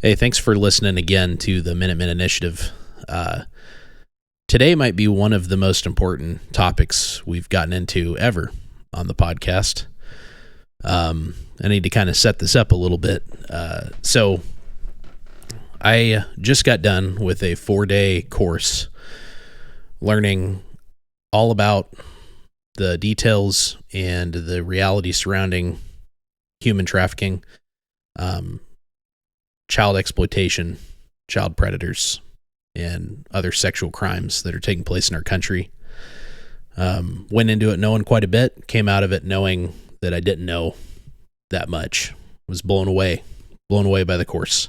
Hey, thanks for listening again to the Minuteman Initiative. Today might be one of the most important topics we've gotten into ever on the podcast. I need to kind of set this up a little bit. So I just got done with a 4-day course learning all about the details and the reality surrounding human trafficking, child exploitation, child predators, and other sexual crimes that are taking place in our country. Went into it knowing quite a bit, came out of it knowing that I didn't know that much. Was blown away by the course.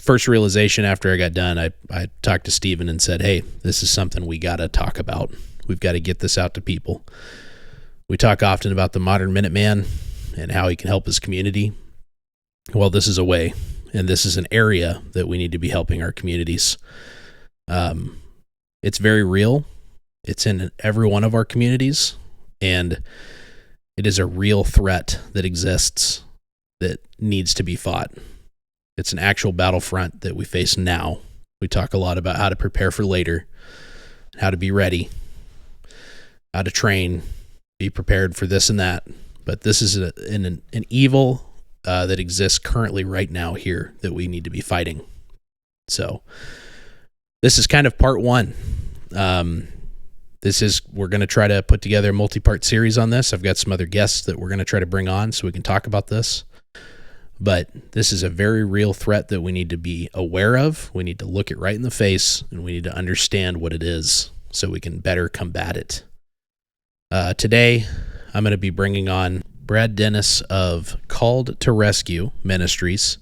First realization after I got done, I talked to Steven and said, hey, this is something we got to talk about. We've got to get this out to people. We talk often about the modern Minuteman and how he can help his community. Well, this is a way, and this is an area that we need to be helping our communities. It's very real. It's in every one of our communities, and it is a real threat that exists that needs to be fought. It's an actual battlefront that we face now. We talk a lot about how to prepare for later, how to be ready, how to train, be prepared for this and that. But this is an evil that exists currently right now here that we need to be fighting. So this is kind of part one. We're going to try to put together a multi-part series on this. I've got some other guests that we're going to try to bring on so we can talk about this. But this is a very real threat that we need to be aware of. We need to look it right in the face, and we need to understand what it is so we can better combat it. Today, I'm going to be bringing on Brad Dennis of Called to Rescue Ministries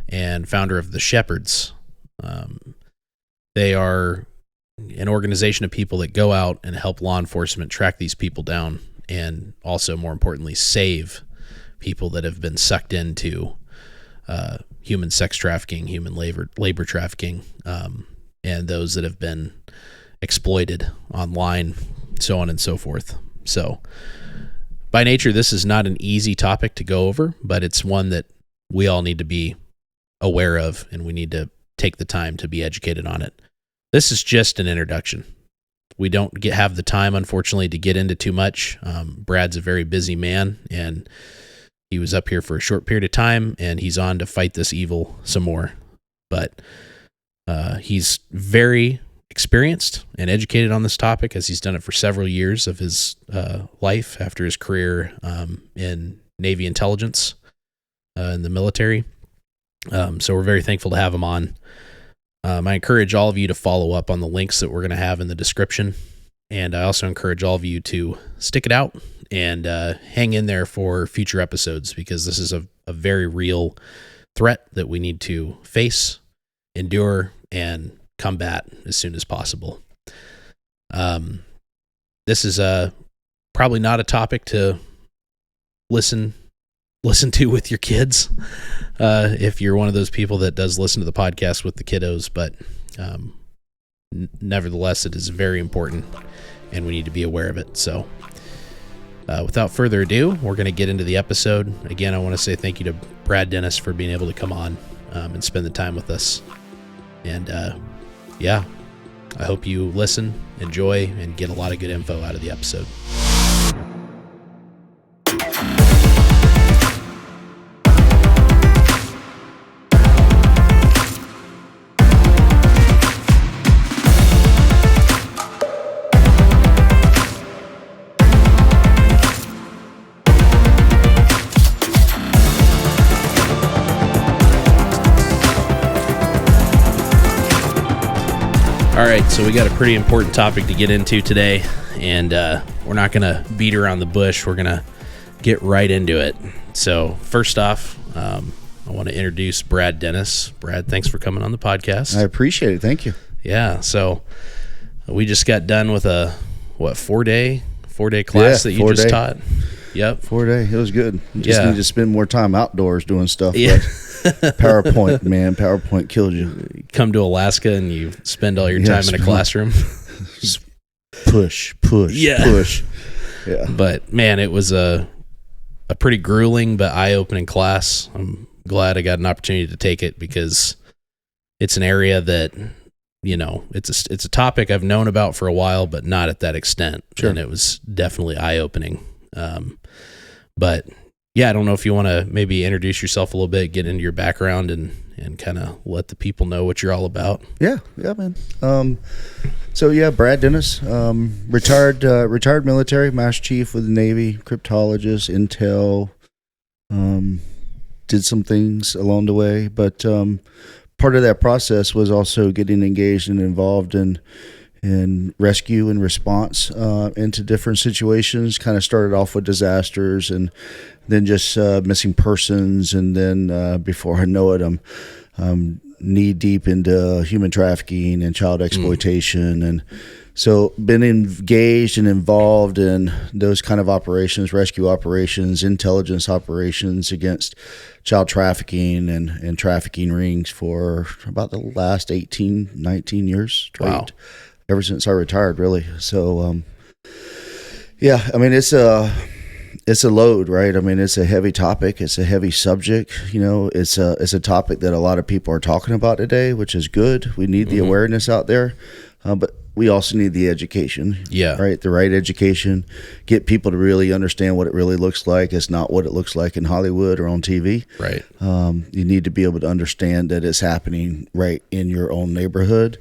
and founder of the Shepherds. They are an organization of people that go out and help law enforcement track these people down and also, more importantly, save people that have been sucked into human sex trafficking, human labor trafficking, and those that have been exploited online, so on and so forth. So by nature, this is not an easy topic to go over, but it's one that we all need to be aware of, and we need to take the time to be educated on it. This is just an introduction. We don't have the time, unfortunately, to get into too much. Brad's a very busy man, and he was up here for a short period of time, and he's on to fight this evil some more. But he's very experienced and educated on this topic, as he's done it for several years of his life after his career in Navy intelligence in the military. So we're very thankful to have him on. I encourage all of you to follow up on the links that we're going to have in the description. And I also encourage all of you to stick it out and hang in there for future episodes, because this is a very real threat that we need to face, endure, and combat as soon as possible. This is probably not a topic to listen to with your kids, if you're one of those people that does listen to the podcast with the kiddos, but nevertheless, it is very important, and we need to be aware of it. So without further ado, we're going to get into the episode. Again, I want to say thank you to Brad Dennis for being able to come on and spend the time with us. And yeah, I hope you listen, enjoy, and get a lot of good info out of the episode. All right, so we got a pretty important topic to get into today, and we're not going to beat around the bush. We're going to get right into it. So first off, I want to introduce Brad Dennis. Brad, thanks for coming on the podcast. I appreciate it. Thank you. Yeah, so we just got done with a, 4-day class that you just taught? Yep. 4-day. It was good. Just Yeah. need to spend more time outdoors doing stuff. Yeah. PowerPoint, man. PowerPoint killed you. Come to Alaska and you spend all your time in a classroom. Push. Yeah. Yeah. But man, it was a pretty grueling but eye-opening class. glad I got an opportunity to take it, because it's an area that, it's a topic I've known about for a while, but not at that extent. Sure. And it was definitely eye-opening. But yeah, I don't know if you want to maybe introduce yourself a little bit, get into your background, and kind of let the people know what you're all about. Yeah, man. Brad Dennis, retired military, Master Chief with the Navy, cryptologist, intel, did some things along the way, but part of that process was also getting engaged and involved in rescue and response into different situations. Kind of started off with disasters, and then just missing persons, and then before I know it, I'm knee deep into human trafficking and child exploitation, and so been engaged and involved in those kind of operations, rescue operations, intelligence operations against child trafficking and trafficking rings for about the last 18, 19 years straight. Wow. Ever since I retired, really. So, I mean, it's a load, right? I mean, it's a heavy topic. It's a heavy subject. It's a topic that a lot of people are talking about today, which is good. We need the awareness out there, but we also need the education. Yeah. Right. The right education. Get people to really understand what it really looks like. It's not what it looks like in Hollywood or on TV. Right. You need to be able to understand that it's happening right in your own neighborhood.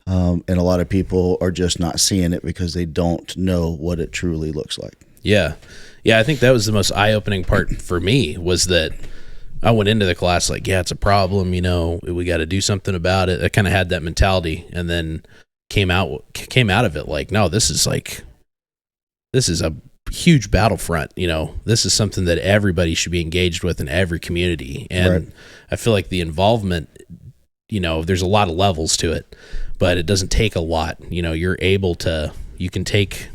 And a lot of people are just not seeing it because they don't know what it truly looks like. Yeah. Yeah, I think that was the most eye-opening part for me, was that I went into the class like, yeah, it's a problem, we got to do something about it. I kind of had that mentality, and then came out of it like, no, this is a huge battlefront. This is something that everybody should be engaged with in every community. And right. I feel like the involvement, there's a lot of levels to it, but it doesn't take a lot. You can take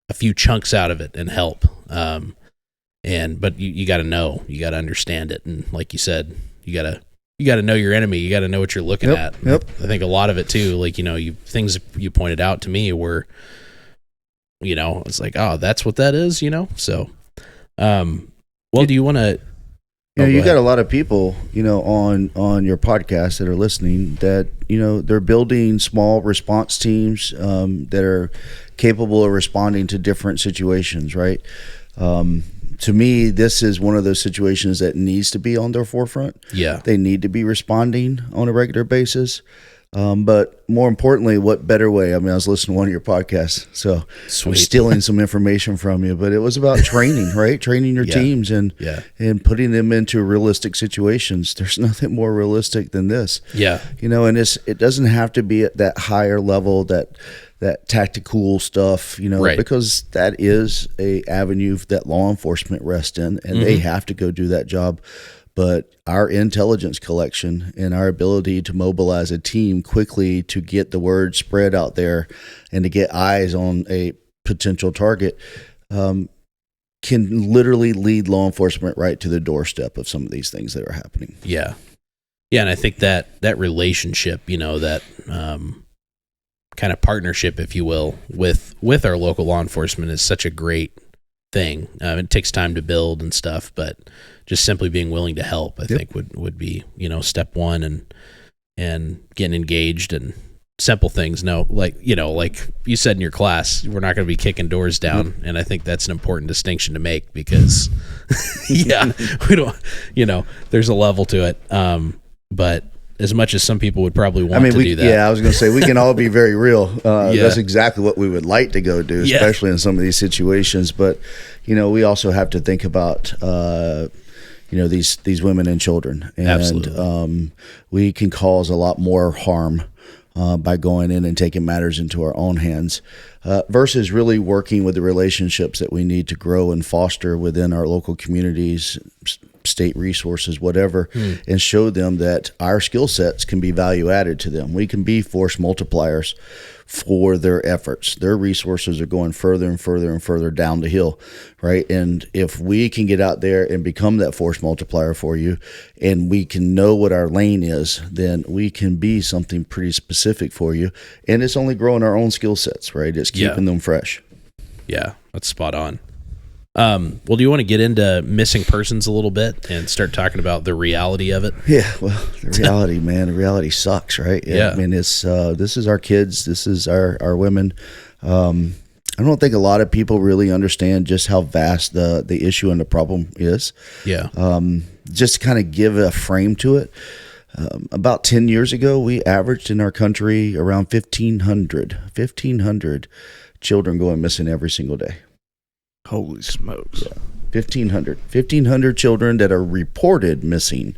a few chunks out of it and help. But you got to know, you got to understand it. And like you said, you got to know your enemy. You got to know what you're looking at. Yep. I think a lot of it too, like, things you pointed out to me were, it's like, oh, that's what that is, So, do you want to, you got a lot of people, on your podcast that are listening that, they're building small response teams that are capable of responding to different situations, right? To me, this is one of those situations that needs to be on their forefront. Yeah. They need to be responding on a regular basis. But more importantly, what better way? I mean, I was listening to one of your podcasts, so Sweet. I'm stealing some information from you, but it was about training, right? Training your teams and putting them into realistic situations. There's nothing more realistic than this. Yeah. And it doesn't have to be at that higher level, that tactical stuff, right. because that is a avenue that law enforcement rests in, and they have to go do that job. But our intelligence collection and our ability to mobilize a team quickly to get the word spread out there and to get eyes on a potential target can literally lead law enforcement right to the doorstep of some of these things that are happening. Yeah. Yeah, and I think that relationship, that kind of partnership, if you will, with our local law enforcement is such a great thing. It takes time to build and stuff, but just simply being willing to help, I think would be, step one, and getting engaged and simple things. No, like you said in your class, we're not going to be kicking doors down. And I think that's an important distinction to make, because we don't, there's a level to it. But as much as some people would probably want to do that. Yeah, I was going to say, we can all be very real. That's exactly what we would like to go do, especially in some of these situations. But, we also have to think about, these women and children. And absolutely. We can cause a lot more harm by going in and taking matters into our own hands versus really working with the relationships that we need to grow and foster within our local communities, state resources, whatever, and show them that our skill sets can be value added to them. We can be force multipliers for their efforts. Their resources are going further and further and further down the hill, right? And if we can get out there and become that force multiplier for you, and we can know what our lane is, then we can be something pretty specific for you. And it's only growing our own skill sets, right? It's keeping them fresh. Yeah, that's spot on. Well, do you want to get into missing persons a little bit and start talking about the reality of it? Yeah, well, the reality, man, the reality sucks, right? Yeah. I mean, it's this is our kids, this is our women. I don't think a lot of people really understand just how vast the issue and the problem is. Yeah. Just to kind of give a frame to it, about 10 years ago, we averaged in our country around 1,500 children going missing every single day. Holy smokes. Yeah. 1,500 children that are reported missing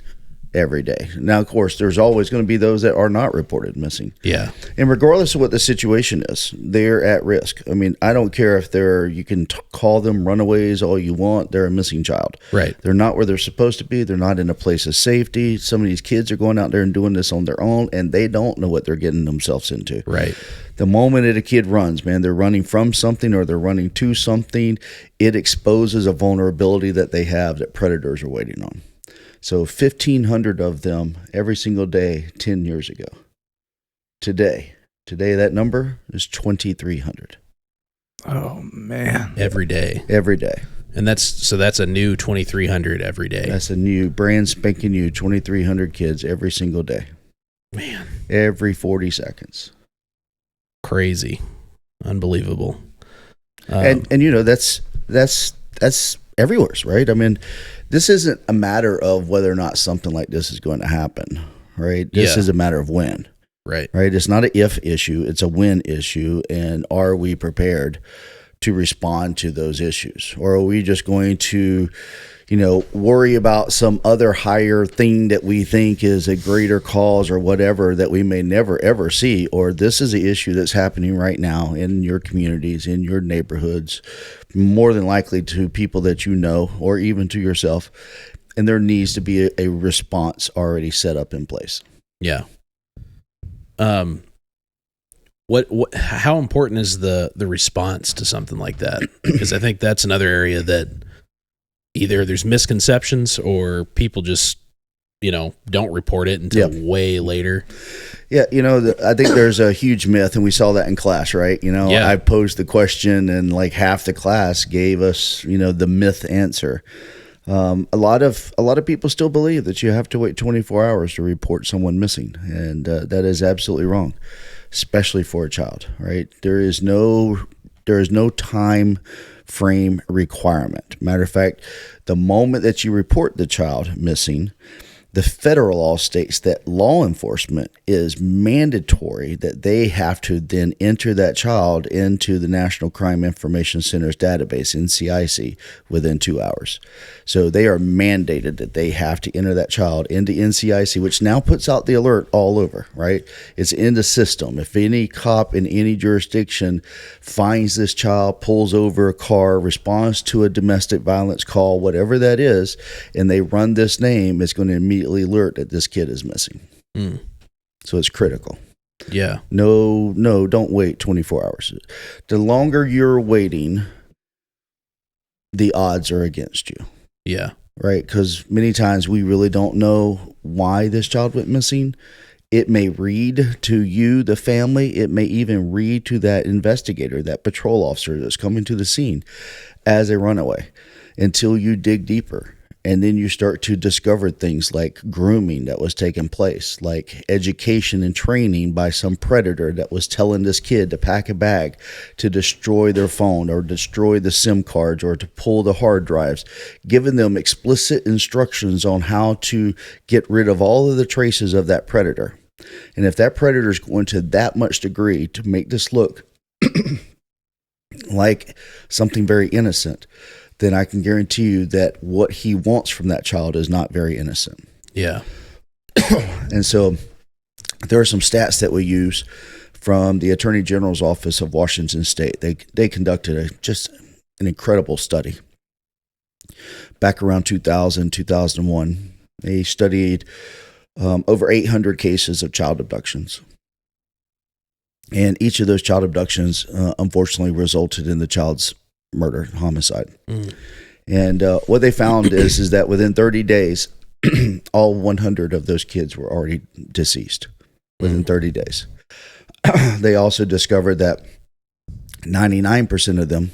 every day. Now, of course, there's always going to be those that are not reported missing. Yeah. And regardless of what the situation is, they're at risk. I mean, I don't care if you can call them runaways all you want. They're a missing child. Right. They're not where they're supposed to be. They're not in a place of safety. Some of these kids are going out there and doing this on their own, and they don't know what they're getting themselves into. Right. The moment that a kid runs, man, they're running from something or they're running to something, it exposes a vulnerability that they have that predators are waiting on. So 1,500 of them every single day 10 years ago. Today that number is 2,300. Oh, man. Every day. Every day. And that's a new 2,300 every day. That's a new, brand spanking new 2,300 kids every single day. Man. Every 40 seconds. Crazy. Unbelievable. And you know, that's everywhere, right? I mean, this isn't a matter of whether or not something like this is going to happen, right? This is a matter of when. Right. Right. It's not an if issue, it's a when issue. And are we prepared to respond to those issues? Or are we just going to, worry about some other higher thing that we think is a greater cause or whatever that we may never, ever see? Or this is an issue that's happening right now in your communities, in your neighborhoods, more than likely to people that you know, or even to yourself. And there needs to be a response already set up in place. Yeah. What how important is the response to something like that? Because I think that's another area that either there's misconceptions or people just, don't report it until way later. Yeah, I think there's a huge myth, and we saw that in class, right? I posed the question, and like half the class gave us, the myth answer. A lot of people still believe that you have to wait 24 hours to report someone missing, and that is absolutely wrong, especially for a child, right? There is no time frame requirement. Matter of fact, the moment that you report the child missing, the federal law states that law enforcement is mandatory that they have to then enter that child into the National Crime Information Center's database, NCIC, within 2 hours. So they are mandated that they have to enter that child into NCIC, which now puts out the alert all over, right? It's in the system. If any cop in any jurisdiction finds this child, pulls over a car, responds to a domestic violence call, whatever that is, and they run this name, it's going to immediately alert that this kid is missing. So it's critical. Yeah. No, don't wait 24 hours. The longer you're waiting, the odds are against you. Yeah. Right? Because many times we really don't know why this child went missing. It may read to you, the family. It may even read to that investigator, that patrol officer that's coming to the scene as a runaway, until you dig deeper. And then you start to discover things like grooming that was taking place, like education and training by some predator that was telling this kid to pack a bag to destroy their phone or destroy the SIM cards or to pull the hard drives, giving them explicit instructions on how to get rid of all of the traces of that predator. And if that predator is going to that much degree to make this look like something very innocent, then I can guarantee you that what he wants from that child is not very innocent. Yeah. And so there are some stats that we use from the Attorney General's Office of Washington State. They conducted just an incredible study. Back around 2000, 2001, they studied over 800 cases of child abductions. And each of those child abductions, unfortunately, resulted in the child's murder, homicide. And what they found is that within 30 days, all 100 of those kids were already deceased within 30 days. They also discovered that 99% of them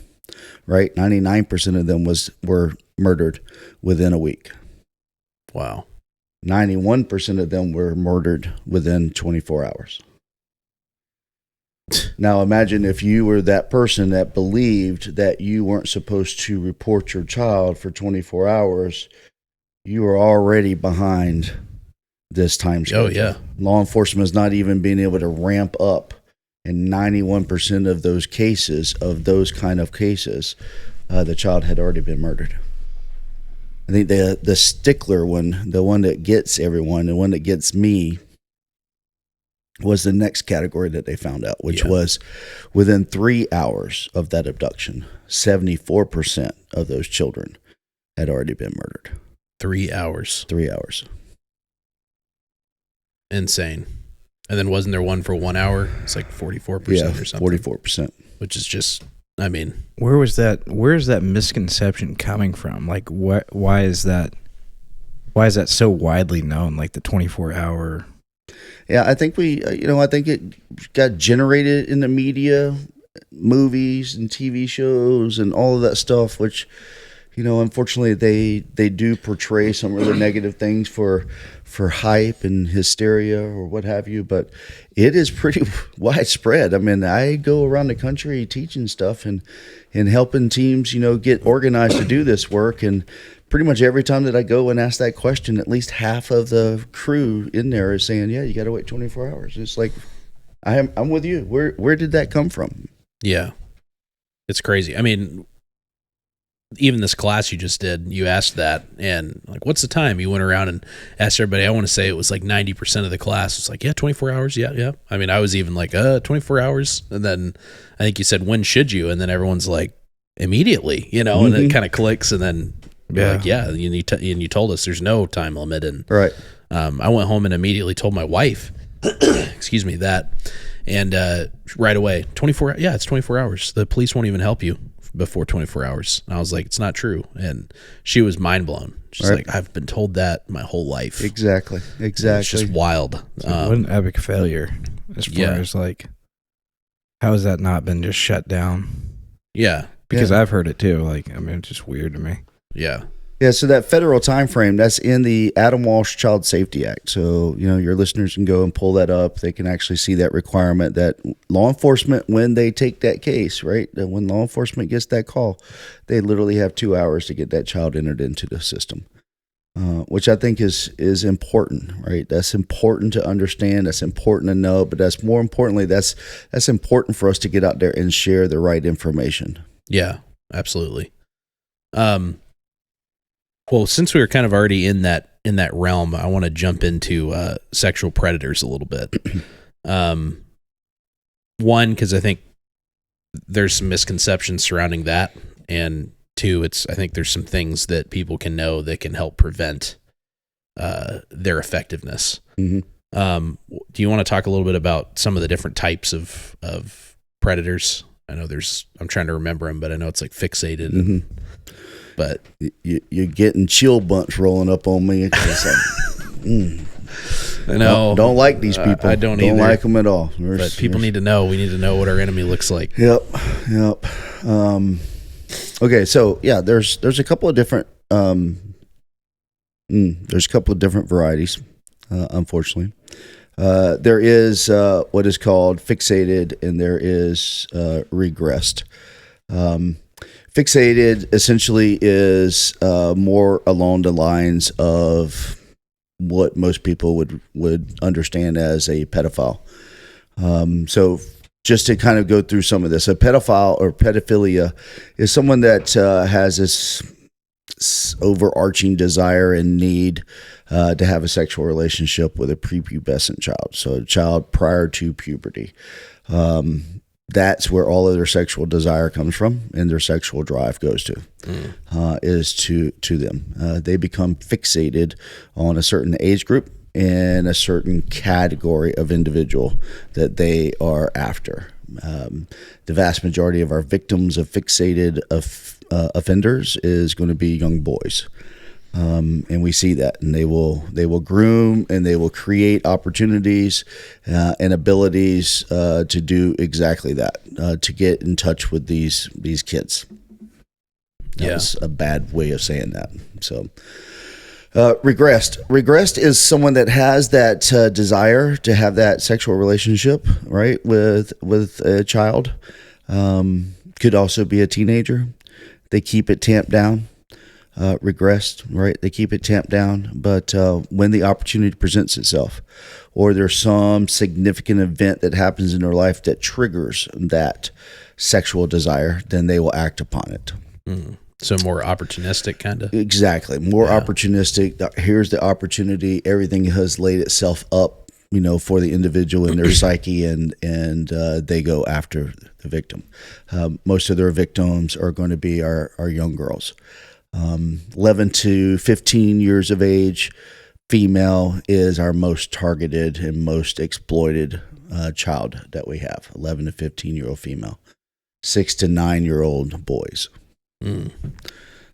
right? 99% of them were murdered within a week. Wow. 91% of them were murdered within 24 hours. Now imagine if you were that person that believed that you weren't supposed to report your child for 24 hours, you were already behind this time schedule. Oh, yeah. Law enforcement is not even being able to ramp up. And 91% of those cases, the child had already been murdered. I think the stickler one, the one that gets everyone, the one that gets me, was the next category that they found out, which was within 3 hours of that abduction, 74% of those children had already been murdered. 3 hours. 3 hours. Insane. And then wasn't there one for 1 hour? It's like 44% or something. 44%. Which is just, I mean. Where is that misconception coming from? Like, why is that so widely known? Like the 24-hour. Yeah, I think I think it got generated in the media, movies and TV shows and all of that stuff, which, unfortunately they do portray some really negative things for hype and hysteria or what have you, but it is pretty widespread. I mean, I go around the country teaching stuff and helping teams, get organized to do this work, and pretty much every time that I go and ask that question, at least half of the crew in there is saying, yeah, you got to wait 24 hours. It's like, I'm with you. Where did that come from? Yeah. It's crazy. I mean, even this class you just did, you asked that, and like, what's the time? You went around and asked everybody. I want to say it was like 90% of the class. It's like, yeah, 24 hours. Yeah. I mean, I was even like, 24 hours. And then I think you said, when should you? And then everyone's like, immediately, and it kind of clicks, and then you're like, yeah, and you told us there's no time limit. And right. I went home and immediately told my wife, excuse me, that, and right away, 24. Yeah, it's 24 hours. The police won't even help you before 24 hours. And I was like, it's not true. And she was mind blown. She's like, I've been told that my whole life. Exactly. It's just wild. What an epic failure as far as like, how has that not been just shut down? Yeah. Because I've heard it too. Like, I mean, it's just weird to me. Yeah. Yeah, so that federal time frame, that's in the Adam Walsh Child Safety Act. So, your listeners can go and pull that up. They can actually see that requirement that law enforcement, when they take that case, right, when law enforcement gets that call, they literally have 2 hours to get that child entered into the system, which I think is important, right? That's important to understand. That's important to know. But that's more importantly, that's important for us to get out there and share the right information. Yeah, absolutely. Well, since we were kind of already in that realm, I want to jump into sexual predators a little bit. One, because I think there's some misconceptions surrounding that, and two, I think there's some things that people can know that can help prevent their effectiveness. Mm-hmm. Do you want to talk a little bit about some of the different types of predators? I know I'm trying to remember them, but I know it's like fixated. Mm-hmm. But you're getting chill bumps rolling up on me. I know. Don't like these people. I don't either. Like them at all. But people need to know. We need to know what our enemy looks like. Yep. Okay, so yeah, there's a couple of different varieties. Unfortunately, there is what is called fixated, and there is regressed. Fixated essentially is more along the lines of what most people would understand as a pedophile. So just to kind of go through some of this, a pedophile or pedophilia is someone that has this overarching desire and need to have a sexual relationship with a prepubescent child, so a child prior to puberty. That's where all of their sexual desire comes from, and their sexual drive goes to, is to them. They become fixated on a certain age group and a certain category of individual that they are after. The vast majority of our victims of fixated offenders is going to be young boys. And we see that, and they will groom, and they will create opportunities and abilities to do exactly that, to get in touch with these kids. That's a bad way of saying that. So, regressed is someone that has that desire to have that sexual relationship, right, with a child. Could also be a teenager. They keep it tamped down. Regressed, right? They keep it tamped down, but when the opportunity presents itself, or there's some significant event that happens in their life that triggers that sexual desire, then they will act upon it. So more opportunistic, kind of. Exactly, more opportunistic. Here's the opportunity. Everything has laid itself up, for the individual in their psyche, and they go after the victim. Most of their victims are going to be our young girls. 11 to 15 years of age, female is our most targeted and most exploited child that we have. 11 to 15-year-old female, 6 to 9-year-old boys.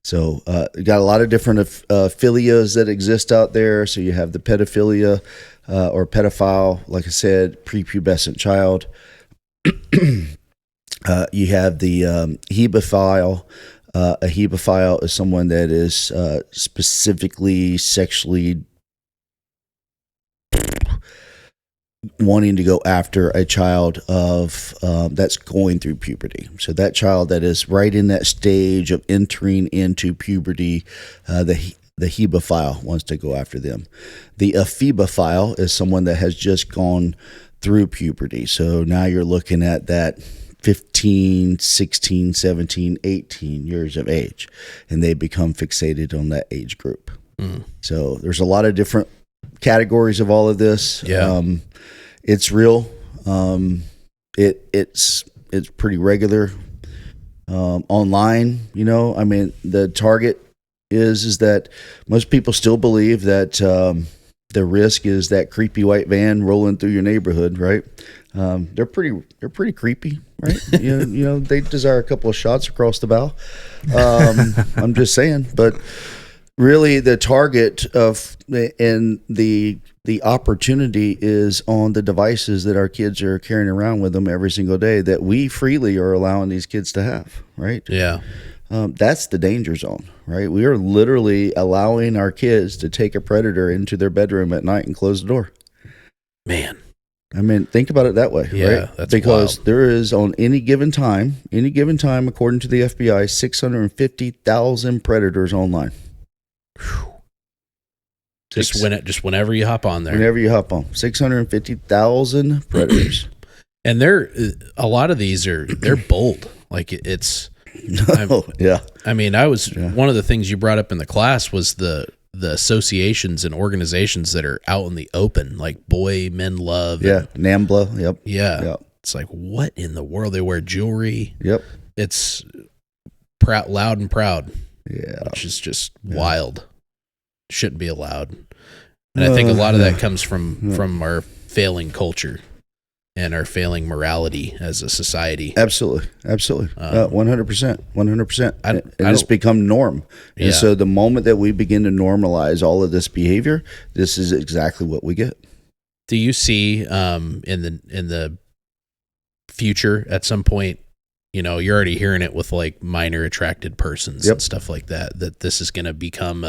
So you got a lot of different philias that exist out there. So you have the pedophilia or pedophile, like I said, prepubescent child. You have the hebephile. A hebephile is someone that is specifically sexually wanting to go after a child of that's going through puberty. So that child that is right in that stage of entering into puberty, the hebephile wants to go after them. The ephebophile is someone that has just gone through puberty. So now you're looking at that 15, 16, 17, 18 years of age, and they become fixated on that age group. So there's a lot of different categories of all of this. It's real. It's pretty regular online. I mean, the target is that most people still believe that the risk is that creepy white van rolling through your neighborhood, right? They're pretty creepy, right? They desire a couple of shots across the bow. I'm just saying, but really the target of and the opportunity is on the devices that our kids are carrying around with them every single day that we freely are allowing these kids to have, right? Yeah. That's the danger zone, right? We are literally allowing our kids to take a predator into their bedroom at night and close the door. Man. I mean, think about it that way, right? That's because wild. There there is on any given time, according to the FBI, 650,000 predators online. Just whenever you hop on there. Whenever you hop on, 650,000 predators. And a lot of these they're bold. Like it's. Yeah. I mean, one of the things you brought up in the class was the associations and organizations that are out in the open, like Boy Men Love. Yeah. NAMBLA. Yep. Yeah. Yep. It's like, what in the world? They wear jewelry. Yep. It's loud and proud. Yeah. Which is just wild. Shouldn't be allowed. And I think a lot of that comes from our failing culture and our failing morality as a society. Absolutely. 100%. And it's become norm. And so the moment that we begin to normalize all of this behavior, this is exactly what we get. Do you see in the future at some point, you're already hearing it with like minor attracted persons and stuff like that this is going to become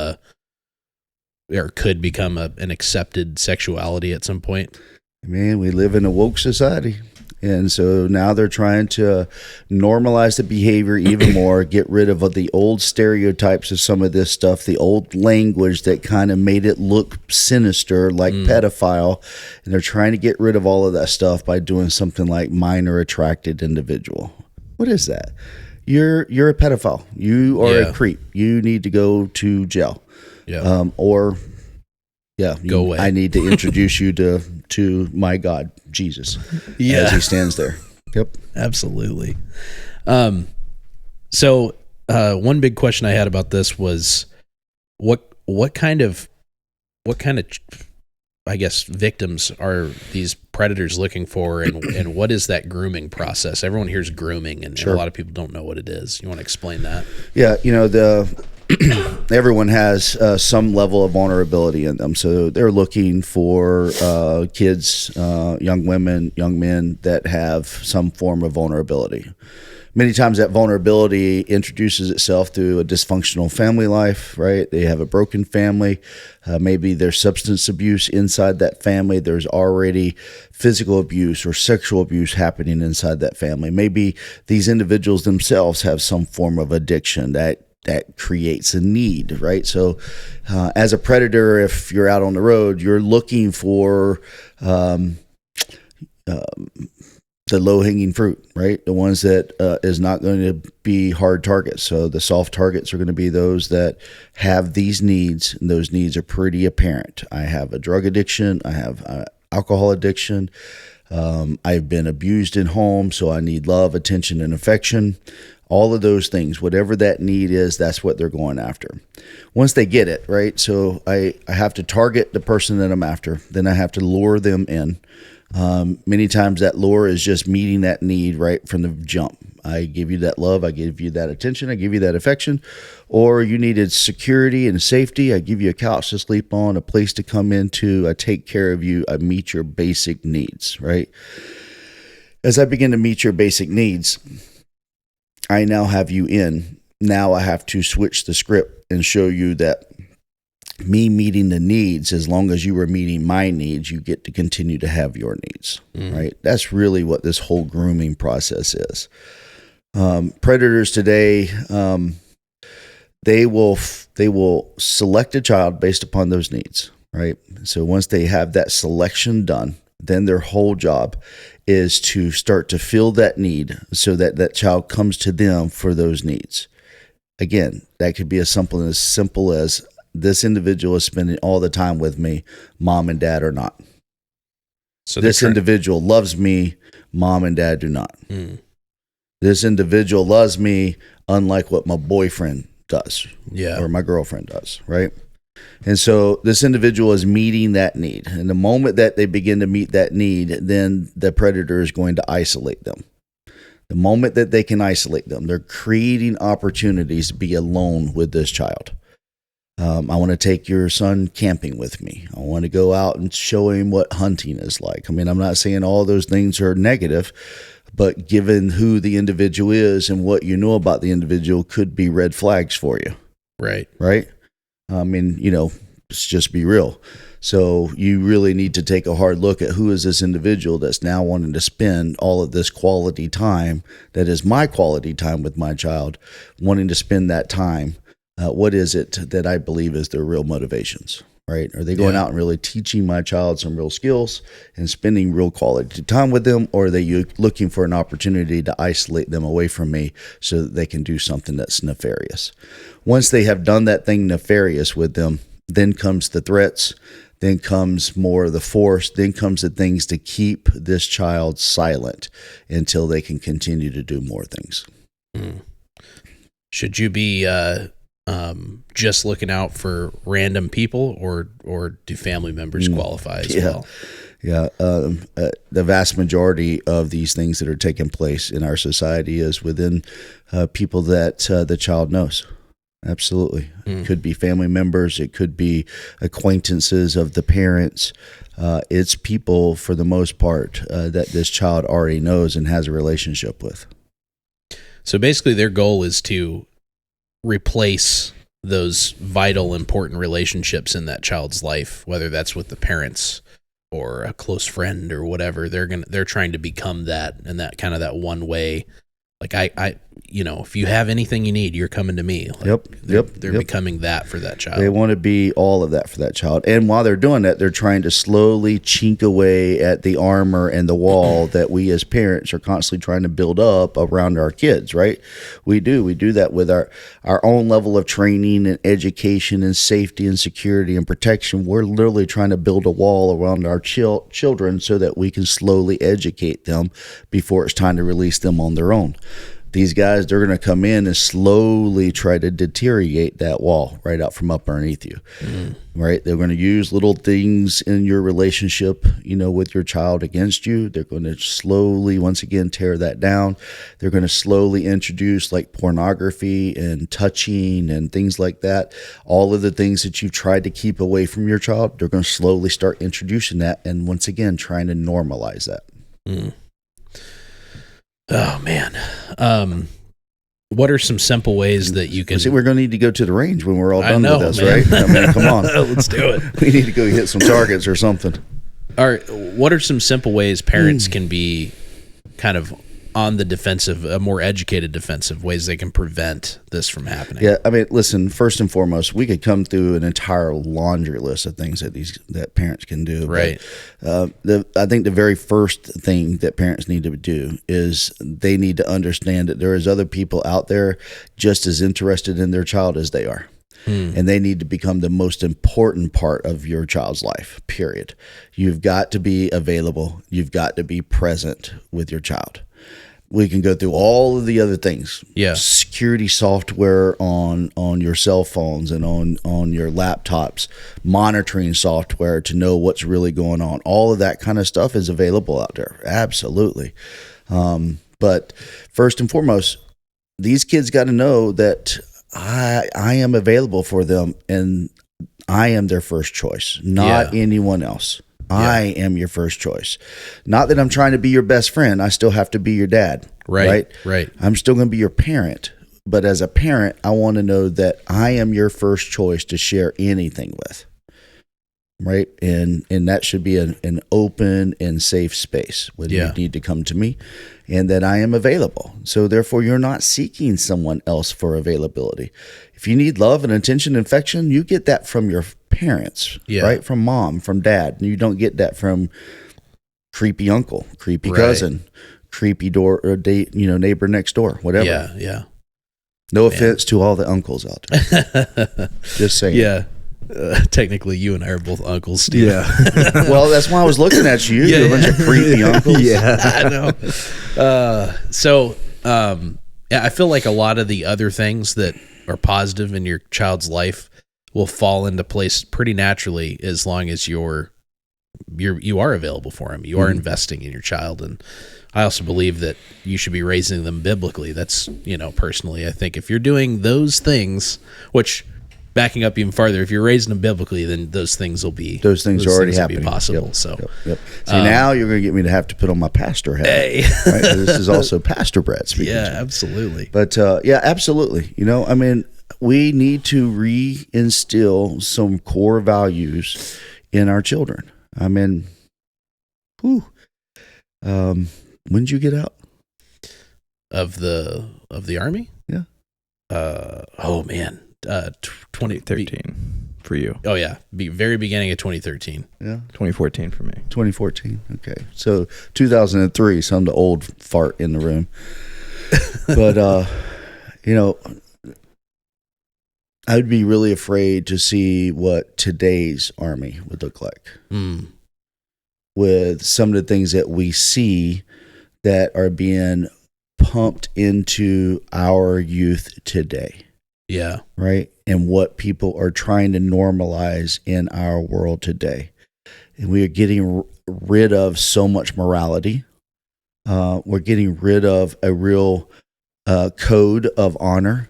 could become an accepted sexuality at some point? Man, we live in a woke society. And so now they're trying to normalize the behavior even more, get rid of the old stereotypes of some of this stuff, the old language that kind of made it look sinister, like pedophile. And they're trying to get rid of all of that stuff by doing something like minor attracted individual. What is that? You're a pedophile. You are a creep. You need to go to jail. Yeah. Go away. I need to introduce you to my God, Jesus, as he stands there. Yep. Absolutely. So one big question I had about this was what kind of I guess victims are these predators looking for, and what is that grooming process? Everyone hears grooming, and a lot of people don't know what it is. You want to explain that? Yeah, everyone has some level of vulnerability in them. So they're looking for kids, young women, young men that have some form of vulnerability. Many times that vulnerability introduces itself through a dysfunctional family life, right? They have a broken family. Maybe there's substance abuse inside that family. There's already physical abuse or sexual abuse happening inside that family. Maybe these individuals themselves have some form of addiction that creates a need, right? So as a predator, if you're out on the road, you're looking for the low-hanging fruit, right? The ones that is not going to be hard targets. So the soft targets are going to be those that have these needs, and those needs are pretty apparent. I have a drug addiction. I have alcohol addiction. I've been abused in home, so I need love, attention, and affection. All of those things, whatever that need is, that's what they're going after. Once they get it, right? So I have to target the person that I'm after. Then I have to lure them in. Many times that lure is just meeting that need right from the jump. I give you that love. I give you that attention. I give you that affection. Or you needed security and safety. I give you a couch to sleep on, a place to come into. I take care of you. I meet your basic needs, right? As I begin to meet your basic needs, I now have you in. Now I have to switch the script and show you that me meeting the needs, as long as you were meeting my needs, you get to continue to have your needs, right? That's really what this whole grooming process is. Predators today, they will select a child based upon those needs, right? So once they have that selection done, then their whole job is to start to fill that need so that that child comes to them for those needs. Again, that could be as simple as this individual is spending all the time with me, mom and dad are not. So this individual loves me, mom and dad do not. This individual loves me unlike what my boyfriend does, or my girlfriend does, right? And so this individual is meeting that need. And the moment that they begin to meet that need, then the predator is going to isolate them. The moment that they can isolate them, they're creating opportunities to be alone with this child. I want to take your son camping with me. I want to go out and show him what hunting is like. I mean, I'm not saying all those things are negative, but given who the individual is and what you know about the individual could be red flags for you. Right. Right. I mean, let's just be real. So you really need to take a hard look at who is this individual that's now wanting to spend all of this quality time that is my quality time with my child, wanting to spend that time. What is it that I believe is their real motivations, right? Are they going out and really teaching my child some real skills and spending real quality time with them? Or are they looking for an opportunity to isolate them away from me so that they can do something that's nefarious? Once they have done that thing nefarious with them, then comes the threats, then comes more of the force, then comes the things to keep this child silent until they can continue to do more things. Should you be just looking out for random people, or do family members qualify as well? Yeah. The vast majority of these things that are taking place in our society is within people that the child knows. Absolutely. It could be family members. It could be acquaintances of the parents. It's people, for the most part, that this child already knows and has a relationship with. So basically their goal is to replace those vital, important relationships in that child's life, whether that's with the parents or a close friend or whatever. They're trying to become that, and that kind of that one way. Like I if you have anything you need, you're coming to me. Like they're becoming that for that child. They want to be all of that for that child. And while they're doing that, they're trying to slowly chink away at the armor and the wall that we as parents are constantly trying to build up around our kids, right? We do that with our own level of training and education and safety and security and protection. We're literally trying to build a wall around our children so that we can slowly educate them before it's time to release them on their own. These guys, they're going to come in and slowly try to deteriorate that wall right out from up underneath you, right? They're going to use little things in your relationship, with your child against you. They're going to slowly, once again, tear that down. They're going to slowly introduce like pornography and touching and things like that. All of the things that you've tried to keep away from your child, they're going to slowly start introducing that, and once again, trying to normalize that. Oh man. What are some simple ways that you can? See, we're going to need to go to the range when we're all done with this, man. right? I mean, come on, let's do it. We need to go hit some targets or something. All right. What are some simple ways parents can be kind of on the defensive, a more educated defensive, ways they can prevent this from happening? Yeah, I mean, listen, first and foremost, we could come through an entire laundry list of things that parents can do. Right. But, I think the very first thing that parents need to do is they need to understand that there is other people out there just as interested in their child as they are. And they need to become the most important part of your child's life, period. You've got to be available. You've got to be present with your child. We can go through all of the other things. Yeah. Security software on your cell phones and on your laptops, monitoring software to know what's really going on. All of that kind of stuff is available out there. Absolutely. But first and foremost, these kids got to know that I am available for them, and I am their first choice, not anyone else. I am your first choice. Not that I'm trying to be your best friend. I still have to be your dad. Right. I'm still going to be your parent. But as a parent, I want to know that I am your first choice to share anything with. Right. And that should be an open and safe space when you need to come to me, and that I am available. So therefore, you're not seeking someone else for availability. If you need love and attention and affection, you get that from your parents, right? From mom, from dad. And you don't get that from creepy uncle, creepy cousin, creepy door or neighbor next door, whatever. Yeah. No offense to all the uncles out there. Just saying. Yeah. Technically, you and I are both uncles, Steve. Yeah. Well, that's why I was looking at you. You're a bunch of creepy uncles. Yeah. I know. I feel like a lot of the other things that are positive in your child's life will fall into place pretty naturally as long as you are available for him. You are investing in your child. And I also believe that you should be raising them biblically. That's, personally, I think if you're doing those things, which, backing up even farther, if you're raising them biblically, then those things will be already happening. Possible. Yep. See, now you're going to get me to have to put on my pastor hat. Hey. Right? This is also Pastor Brett speaking. Yeah, absolutely. But absolutely. We need to reinstill some core values in our children. When did you get out of the Army? Yeah. Oh man. 2013 for you. Oh yeah, very beginning of 2013. Yeah, 2014 for me. 2014. Okay, so 2003. So I'm the old fart in the room. But I would be really afraid to see what today's Army would look like. With some of the things that we see that are being pumped into our youth today. Yeah. Right. And what people are trying to normalize in our world today. And we are getting rid of so much morality. We're getting rid of a real code of honor.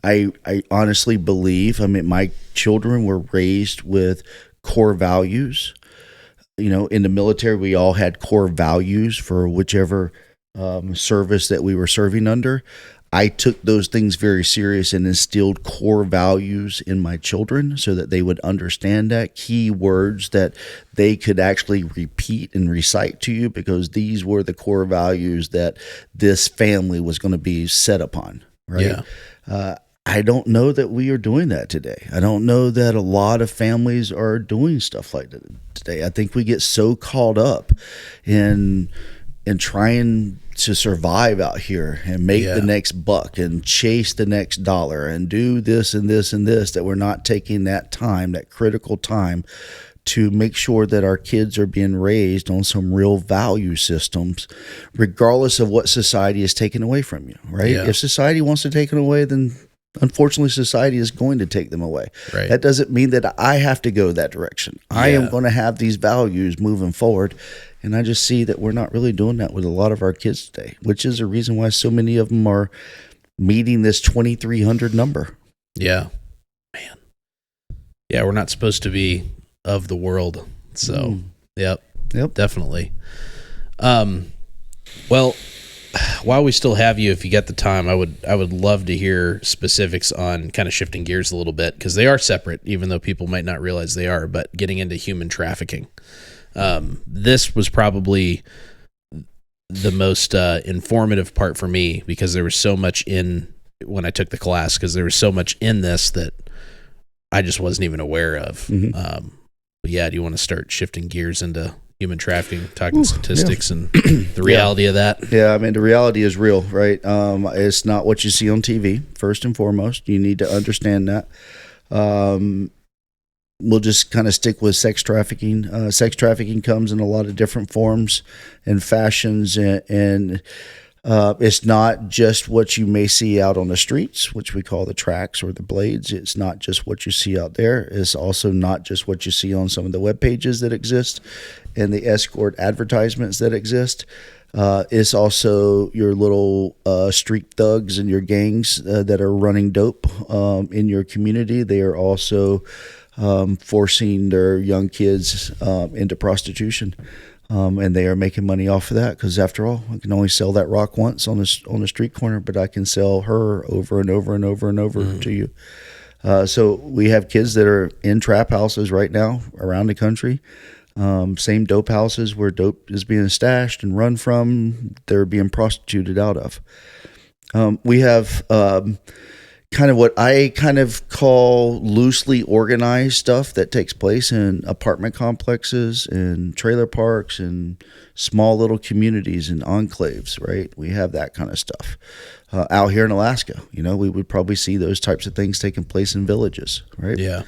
I honestly believe, my children were raised with core values. In the military, we all had core values for whichever service that we were serving under. I took those things very serious and instilled core values in my children so that they would understand that, key words that they could actually repeat and recite to you, because these were the core values that this family was going to be set upon, right? Yeah. I don't know that we are doing that today. I don't know that a lot of families are doing stuff like that today. I think we get so caught up in trying to survive out here and make the next buck and chase the next dollar and do this and this and this, that we're not taking that time, that critical time, to make sure that our kids are being raised on some real value systems, regardless of what society is taking away from you, right? Yeah. If society wants to take it away, then unfortunately society is going to take them away. Right. That doesn't mean that I have to go that direction. I am Yeah. going to have these values moving forward. And I just see that we're not really doing that with a lot of our kids today, which is a reason why so many of them are meeting this 2,300 number. Yeah. Man. Yeah, we're not supposed to be of the world. So, yep, definitely. Well, while we still have you, if you get the time, I would love to hear specifics on kind of shifting gears a little bit, because they are separate, even though people might not realize they are, but getting into human trafficking. This was probably the most informative part for me, because there was so much when I took the class, because there was so much in this that I just wasn't even aware of. But yeah, do you want to start shifting gears into human trafficking, talking statistics and the reality of that? Yeah, I mean, the reality is real, right? It's not what you see on TV, first and foremost. You need to understand that. We'll just kind of stick with sex trafficking. Sex trafficking comes in a lot of different forms and fashions, and it's not just what you may see out on the streets, which we call the tracks or the blades. It's not just what you see out there. It's also not just what you see on some of the web pages that exist and the escort advertisements that exist. It's also your little street thugs and your gangs that are running dope in your community. They are also forcing their young kids into prostitution. And they are making money off of that, because after all, I can only sell that rock once on the street corner, but I can sell her over and over and over and over to you. So we have kids that are in trap houses right now around the country. Same dope houses where dope is being stashed and run from, they're being prostituted out of. We have kind of what I kind of call loosely organized stuff that takes place in apartment complexes and trailer parks and small little communities and enclaves, right? We have that kind of stuff. Out here in Alaska, we would probably see those types of things taking place in villages, right? Yeah.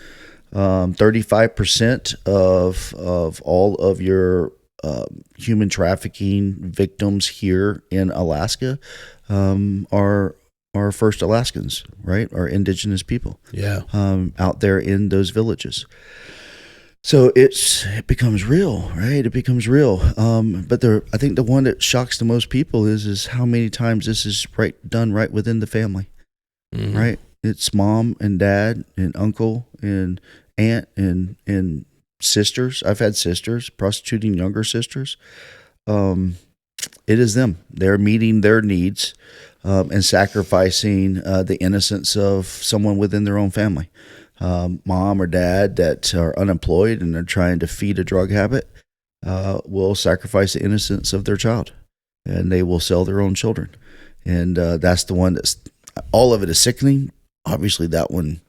35% of all of your human trafficking victims here in Alaska are first Alaskans, right? Are indigenous people. Yeah. Out there in those villages. So it becomes real, right? It becomes real. But I think the one that shocks the most people is how many times this is done right within the family, right? It's mom and dad and uncle and aunt and sisters. I've had sisters prostituting younger sisters. It is them. They're meeting their needs and sacrificing the innocence of someone within their own family. Mom or dad that are unemployed and are trying to feed a drug habit will sacrifice the innocence of their child, and they will sell their own children. And that's the one that's, all of it is sickening. Obviously, that one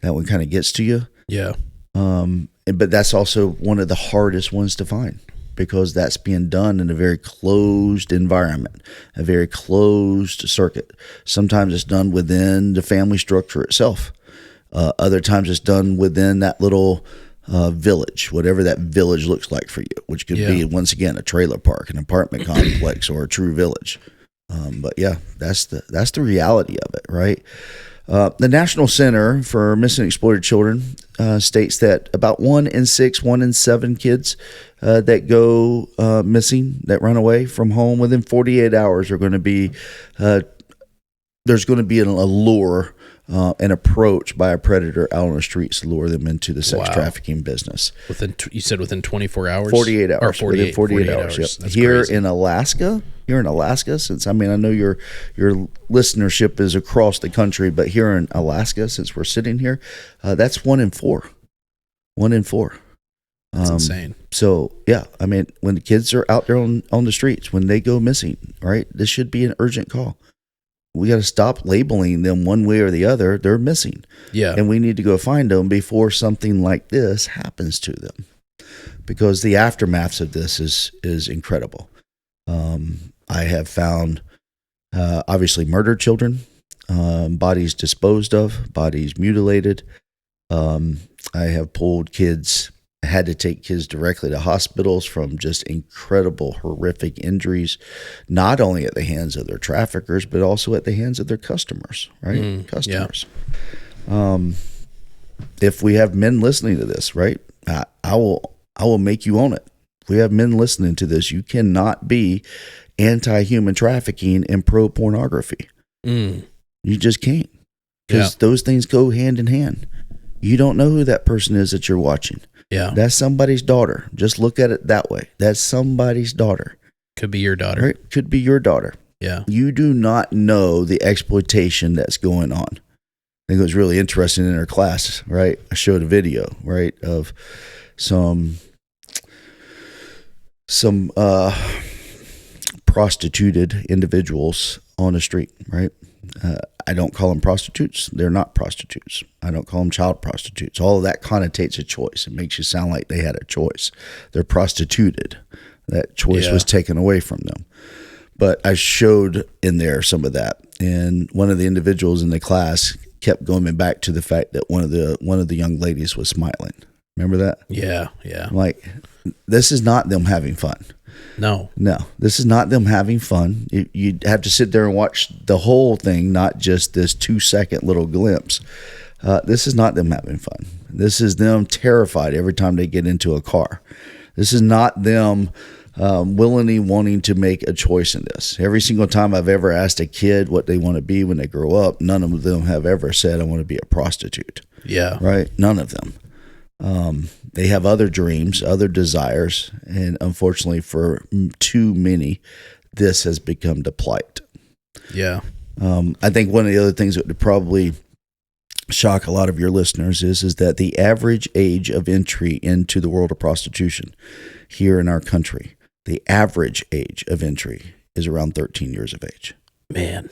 kind of gets to you. Yeah. But that's also one of the hardest ones to find, because that's being done in a very closed environment, a very closed circuit. Sometimes it's done within the family structure itself. Other times it's done within that little village, whatever that village looks like for you, which could be, once again, a trailer park, an apartment complex, or a true village. But yeah, that's the reality of it, right? The National Center for Missing and Exploited Children states that about 1 in 6, 1 in 7 kids that go missing, that run away from home within 48 hours are going to be, there's going to be an allure, an approach by a predator out on the streets to lure them into the sex trafficking business. You said within 24 hours? 48 hours. Or 48 hours. Yep. That's Here crazy. in Alaska, since, I know your listenership is across the country, but here in Alaska, since we're sitting here, that's 1 in 4. 1 in 4. That's insane. So yeah, when the kids are out there on the streets, when they go missing, right, this should be an urgent call. We got to stop labeling them one way or the other. They're missing. Yeah. And we need to go find them before something like this happens to them, because the aftermaths of this is incredible. I have found, obviously, murdered children, bodies disposed of, bodies mutilated. I have pulled kids had to take kids directly to hospitals from just incredible, horrific injuries, not only at the hands of their traffickers, but also at the hands of their customers, right? Customers. Yeah. If we have men listening to this, right, I will make you own it. If we have men listening to this, you cannot be anti-human trafficking and pro-pornography. You just can't, because those things go hand in hand. You don't know who that person is that you're watching. Yeah. That's somebody's daughter. Just look at it that way. That's somebody's daughter. Could be your daughter. Right? Could be your daughter. Yeah. You do not know the exploitation that's going on. I think it was really interesting in our class, right? I showed a video, right, of some prostituted individuals on the street, right? I don't call them prostitutes. They're not prostitutes. I don't call them child prostitutes. All of that connotates a choice. It makes you sound like they had a choice. They're prostituted. That choice was taken away from them. But I showed in there some of that. And one of the individuals in the class kept going back to the fact that one of the young ladies was smiling. Remember that? Yeah, yeah. Like, this is not them having fun. No, this is not them having fun. You'd have to sit there and watch the whole thing, not just this 2-second little glimpse. This is not them having fun. This is them terrified every time they get into a car. This is not them willingly wanting to make a choice in this. Every single time I've ever asked a kid what they want to be when they grow up, none of them have ever said, I want to be a prostitute. Yeah. Right? None of them. They have other dreams, other desires, and unfortunately for too many, this has become the plight. Yeah. I think one of the other things that would probably shock a lot of your listeners is that the average age of entry into the world of prostitution here in our country, the average age of entry is around 13 years of age. Man,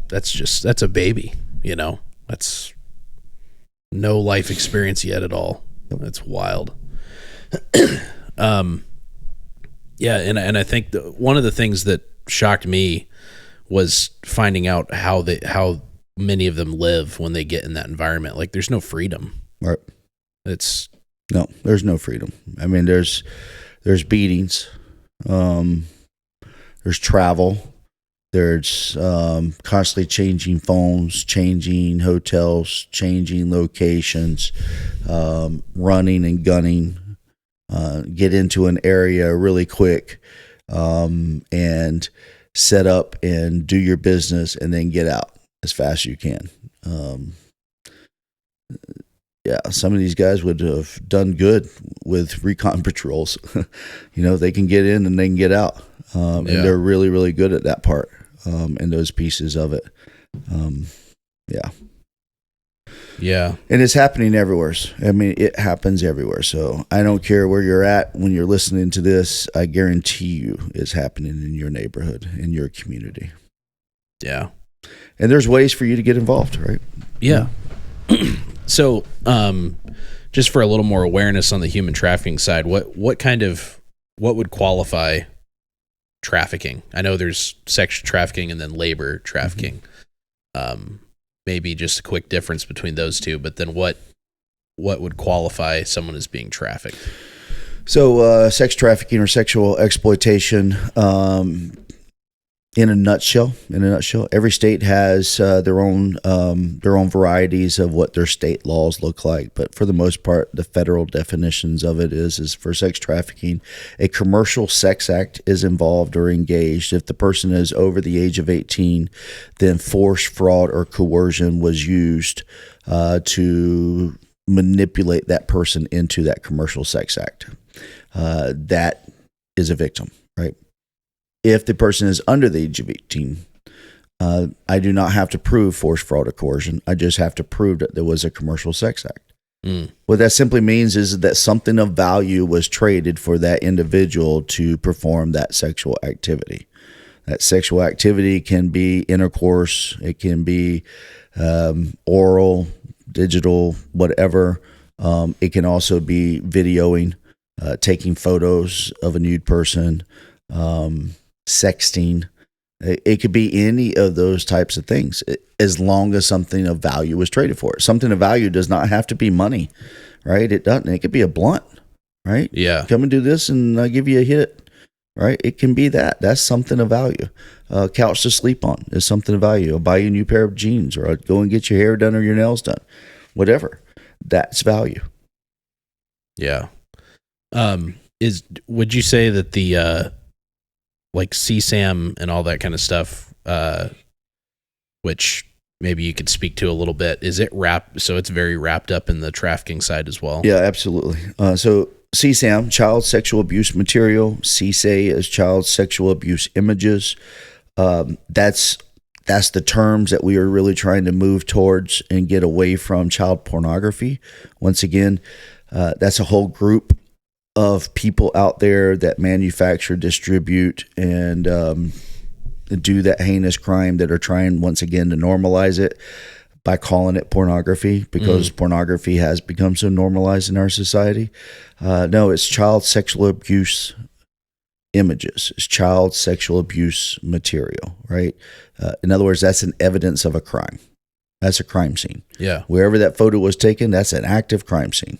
that's a baby, you know, that's no life experience yet at all. That's wild. Yeah. And I think one of the things that shocked me was finding out how many of them live when they get in that environment. Like, there's no freedom. Right. There's no freedom. I mean, there's beatings, there's travel, there's constantly changing phones, changing hotels, changing locations, running and gunning, get into an area really quick, and set up and do your business and then get out as fast as you can. Yeah, some of these guys would have done good with recon patrols. You know, they can get in and they can get out. And they're really, really good at that part, and those pieces of it. Yeah. Yeah. And it's happening everywhere. I mean, it happens everywhere. So I don't care where you're at when you're listening to this. I guarantee you it's happening in your neighborhood, in your community. Yeah. And there's ways for you to get involved, right? Yeah. So, just for a little more awareness on the human trafficking side, what would qualify trafficking? I know there's sex trafficking and then labor trafficking. Maybe just a quick difference between those two, but then what would qualify someone as being trafficked? So, sex trafficking or sexual exploitation, in a nutshell, every state has their own varieties of what their state laws look like. But for the most part, the federal definitions of it is for sex trafficking, a commercial sex act is involved or engaged. If the person is over the age of 18, then force, fraud, or coercion was used to manipulate that person into that commercial sex act. That is a victim, right? If the person is under the age of 18, I do not have to prove force, fraud, or coercion. I just have to prove that there was a commercial sex act. What that simply means is that something of value was traded for that individual to perform that sexual activity. That sexual activity can be intercourse. It can be oral, digital, whatever. It can also be videoing, taking photos of a nude person, sexting. It could be any of those types of things, as long as something of value was traded for it. Something of value does not have to be money, right? It doesn't. It could be a blunt, right? Yeah. Come and do this, and I'll give you a hit, right? It can be that. That's something of value. Couch to sleep on is something of value. I'll buy you a new pair of jeans, or I'll go and get your hair done or your nails done, whatever. That's value. Yeah. Would you say that the like CSAM and all that kind of stuff, which maybe you could speak to a little bit, is it so it's very wrapped up in the trafficking side as well? Yeah, absolutely. So CSAM, child sexual abuse material. CSA is child sexual abuse images. That's the terms that we are really trying to move towards and get away from child pornography. Once again, that's a whole group of people out there that manufacture, distribute, and do that heinous crime, that are trying once again to normalize it by calling it pornography, because pornography has become so normalized in our society. No, it's child sexual abuse images. It's child sexual abuse material, right? In other words, that's an evidence of a crime. That's a crime scene. Yeah. Wherever that photo was taken, that's an active crime scene.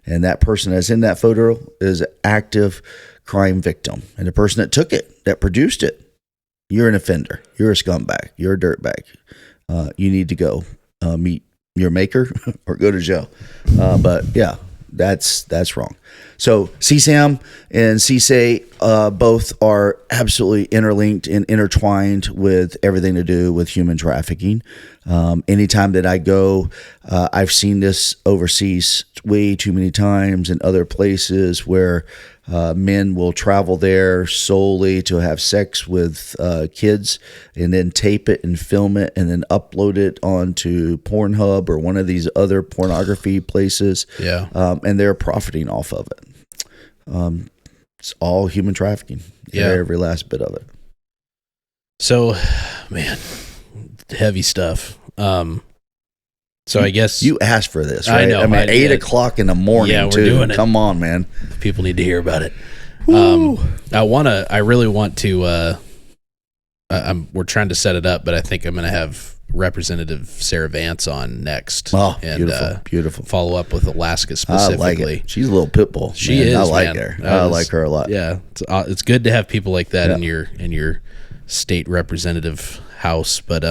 And that person that's in that photo is an active crime victim. And the person that took it, that produced it, you're an offender. You're a scumbag. You're a dirtbag. You need to go meet your maker or go to jail. But yeah, that's wrong. So CSAM and CSA both are absolutely interlinked and intertwined with everything to do with human trafficking. Anytime that I go, I've seen this overseas way too many times in other places where men will travel there solely to have sex with kids, and then tape it and film it and then upload it onto Pornhub or one of these other pornography places. Yeah. And they're profiting off of it. It's all human trafficking. Yeah. Every last bit of it. So, man, heavy stuff. So I guess You asked for this, right? I know. I mean, 8 o'clock in the morning, Yeah, we're too. doing it. Come on, man. people need to hear about it. Woo. I really want to, we're trying to set it up, but I think I'm going to have Representative Sarah Vance on next. Oh, and, beautiful, beautiful. follow up with Alaska I specifically. like it. She's a little pit bull. She man. is. I like man. her. I like her a lot. Yeah, it's good to have people like that Yeah. in your state representative house. But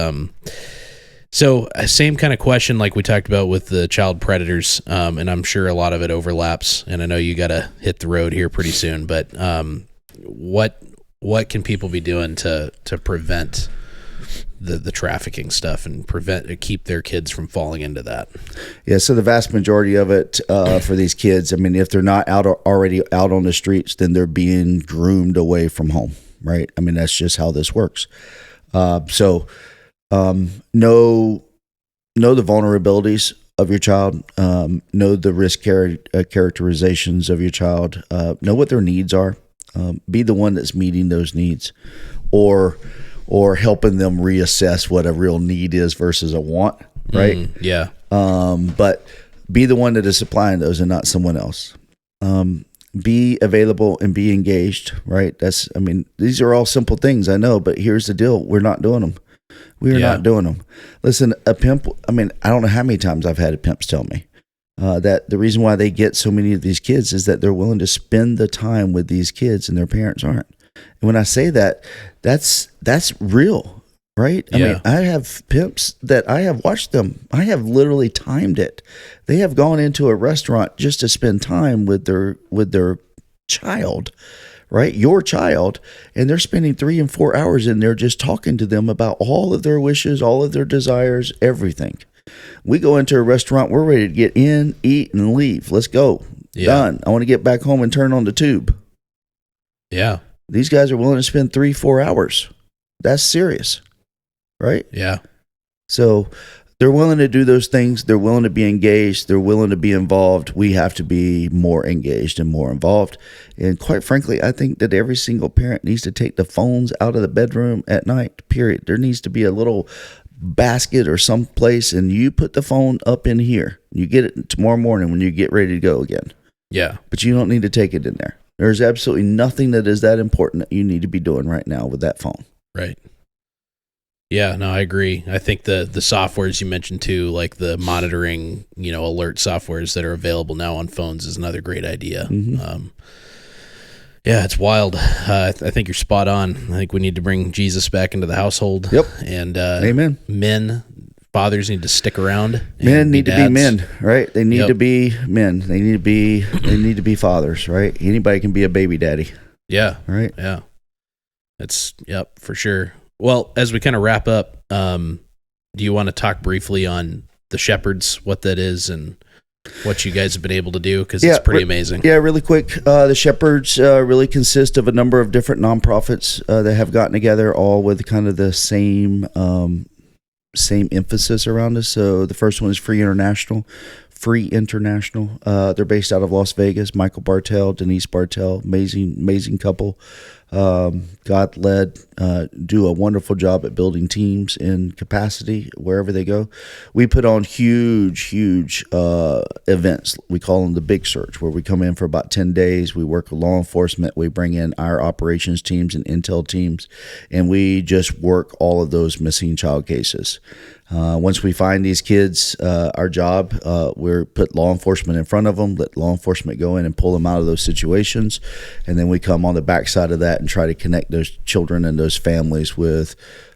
so same kind of question like we talked about with the child predators, and I'm sure a lot of it overlaps. And I know you got to hit the road here pretty soon. But what can people be doing to prevent the trafficking stuff and keep their kids from falling into that? Yeah, so the vast majority of it for these kids, I mean, if they're not already out on the streets, then they're being groomed away from home, right? I mean, that's just how this works. So know the vulnerabilities of your child, know the risk characterizations of your child, know what their needs are, be the one that's meeting those needs, or helping them reassess what a real need is versus a want, right? Yeah. But be the one that is supplying those and not someone else. Be available and be engaged, right? These are all simple things, I know, but here's the deal. We're not doing them. We are not doing them. Listen, a pimp, I don't know how many times I've had pimps tell me that the reason why they get so many of these kids is that they're willing to spend the time with these kids and their parents aren't. And when I say that, that's real, right? I mean, I have pimps that I have watched them. I have literally timed it. They have gone into a restaurant just to spend time with their child, right? Your child, and they're spending 3 and 4 hours in there just talking to them about all of their wishes, all of their desires, everything. We go into a restaurant, we're ready to get in, eat, and leave. Let's go. Yeah. Done. I want to get back home and turn on the tube. Yeah. These guys are willing to spend 3-4 hours. That's serious, right? Yeah. So they're willing to do those things. They're willing to be engaged. They're willing to be involved. We have to be more engaged and more involved. And quite frankly, I think that every single parent needs to take the phones out of the bedroom at night, period. There needs to be a little basket or someplace, and you put the phone up in here. You get it tomorrow morning when you get ready to go again. Yeah. But you don't need to take it in there. There's absolutely nothing that is that important that you need to be doing right now with that phone. Right. Yeah, no, I agree. I think the softwares you mentioned too, like the monitoring, alert softwares that are available now on phones, is another great idea. Yeah, it's wild. I think you're spot on. I think we need to bring Jesus back into the household. Yep. And Amen. Fathers need to stick around. Men need to be men, right? They need Yep. to be men. They need to be fathers, right? Anybody can be a baby daddy. Yeah. Right. Yeah. For sure. Well, as we kind of wrap up, do you want to talk briefly on the Shepherds, what that is, and what you guys have been able to do? Because it's pretty amazing. Yeah, really quick. The Shepherds really consist of a number of different nonprofits that have gotten together, all with kind of the same emphasis around us. So the first one is Free International. They're based out of Las Vegas. Michael Bartell, Denise Bartell, amazing couple. God led, do a wonderful job at building teams in capacity wherever they go. We put on huge events. We call them the Big Search, where we come in for about 10 days. We work with law enforcement. We bring in our operations teams and intel teams, and we just work all of those missing child cases. Once we find these kids, our job, we put law enforcement in front of them, let law enforcement go in and pull them out of those situations. And then we come on the backside of that and try to connect those children and those families with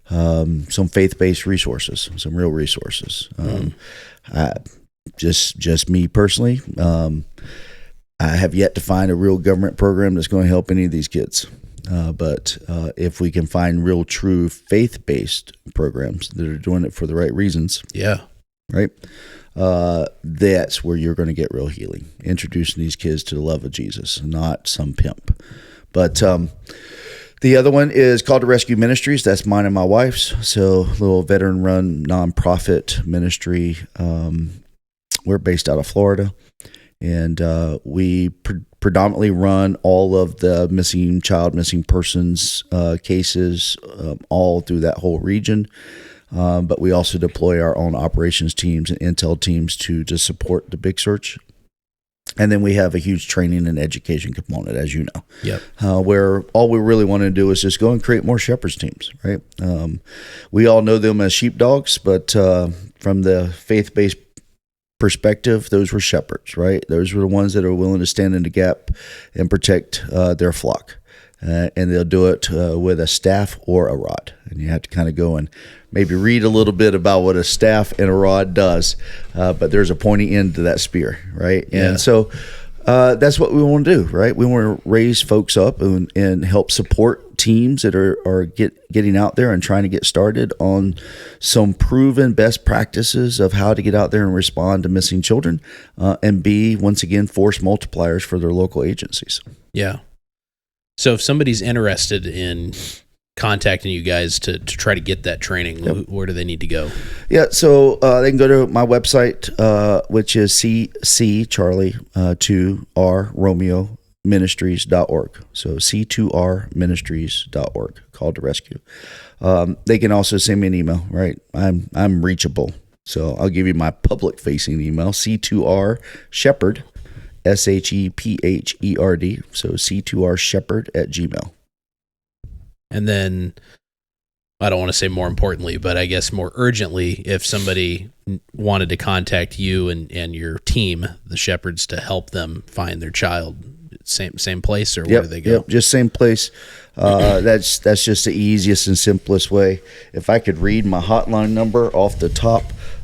some faith-based resources, some real resources. Just me personally, I have yet to find a real government program that's going to help any of these kids. But if we can find real, true faith-based programs that are doing it for the right reasons, right, that's where you're going to get real healing. Introducing these kids to the love of Jesus, not some pimp. But the other one is Called to Rescue Ministries. That's mine and my wife's. So a little veteran-run nonprofit ministry. We're based out of Florida. And we predominantly run all of the missing persons cases all through that whole region. But we also deploy our own operations teams and intel teams to support the Big Search. And then we have a huge training and education component, as you know. Yep. Where all we really want to do is just go and create more shepherds teams, right? We all know them as sheepdogs, but from the faith-based perspective, those were shepherds, right? Those were the ones that are willing to stand in the gap and protect their flock. And they'll do it with a staff or a rod. And you have to kind of go and maybe read a little bit about what a staff and a rod does. But there's a pointy end to that spear, right? Yeah. And so that's what we want to do, right? We want to raise folks up and help support teams that are getting out there and trying to get started on some proven best practices of how to get out there and respond to missing children, and be, once again, force multipliers for their local agencies. Yeah. So if somebody's interested in contacting you guys to try to get that training, where do they need to go? Yeah, so they can go to my website, which is C Charlie 2R Romeo Ministries.org. So C2R Ministries.org, Called to Rescue. They can also send me an email, right? I'm reachable. So I'll give you my public facing email, C2R Shepherd, SHEPHERD. So C2R Shepherd @gmail.com. And then, I don't want to say more importantly, but I guess more urgently, if somebody wanted to contact you and your team, the Shepherds, to help them find their child, same place, or where do they go? Yep, just same place. That's just the easiest and simplest way. If I could read my hotline number off the top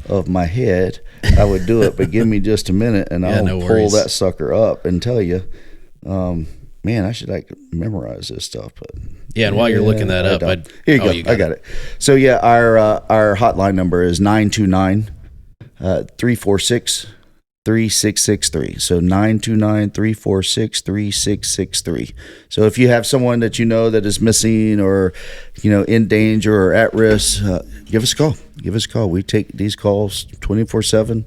of my head, I would do it. But give me just a minute, and I'll pull that sucker up and tell you. Man, I should memorize this stuff, but and while you're looking that up, here you go. I got it. So our hotline number is 929-346-3663. So 929-346-3663. So if you have someone that you know that is missing or in danger or at risk, give us a call. We take these calls 24/7.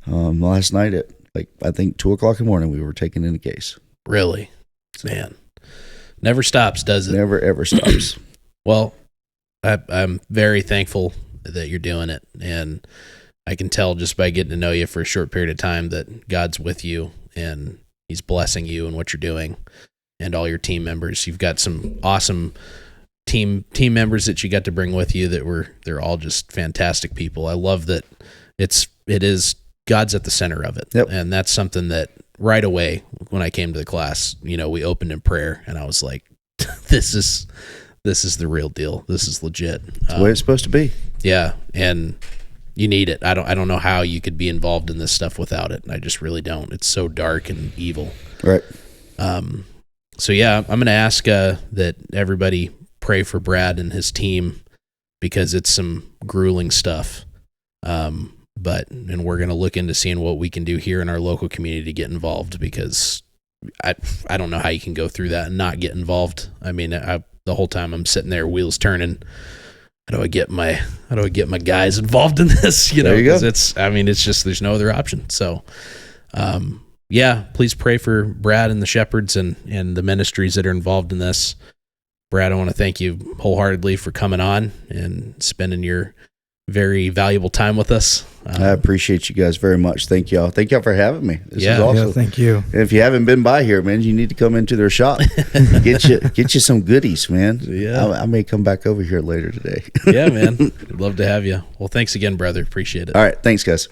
Last night at I think 2:00 in the morning, we were taking in a case. Really? Man, never stops, does it? Never, ever stops. Well, I'm very thankful that you're doing it. And I can tell just by getting to know you for a short period of time that God's with you and he's blessing you and what you're doing and all your team members. You've got some awesome team members that you got to bring with you they're all just fantastic people. I love that it is God's at the center of it. Yep. And that's something that right away when I came to the class, we opened in prayer, and I was like, this is the real deal. This is legit. It's the way it's supposed to be. Yeah. And you need it. I don't know how you could be involved in this stuff without it. I just really don't. It's so dark and evil. Right. So yeah, I'm going to ask that everybody pray for Brad and his team, because it's some grueling stuff. And we're going to look into seeing what we can do here in our local community to get involved, because I don't know how you can go through that and not get involved. I mean, the whole time I'm sitting there, wheels turning. How do I get my guys involved in this? There you go. It's just, there's no other option. So, yeah, please pray for Brad and the shepherds and the ministries that are involved in this. Brad, I want to thank you wholeheartedly for coming on and spending your very valuable time with us. I appreciate you guys very much. Thank y'all. Thank y'all for having me. This is Yeah. awesome. Yeah, thank you. And if you haven't been by here, man, you need to come into their shop. Get you some goodies, man. Yeah. I may come back over here later today. Yeah, man. We'd love to have you. Well, thanks again, brother. Appreciate it. All right. Thanks, guys.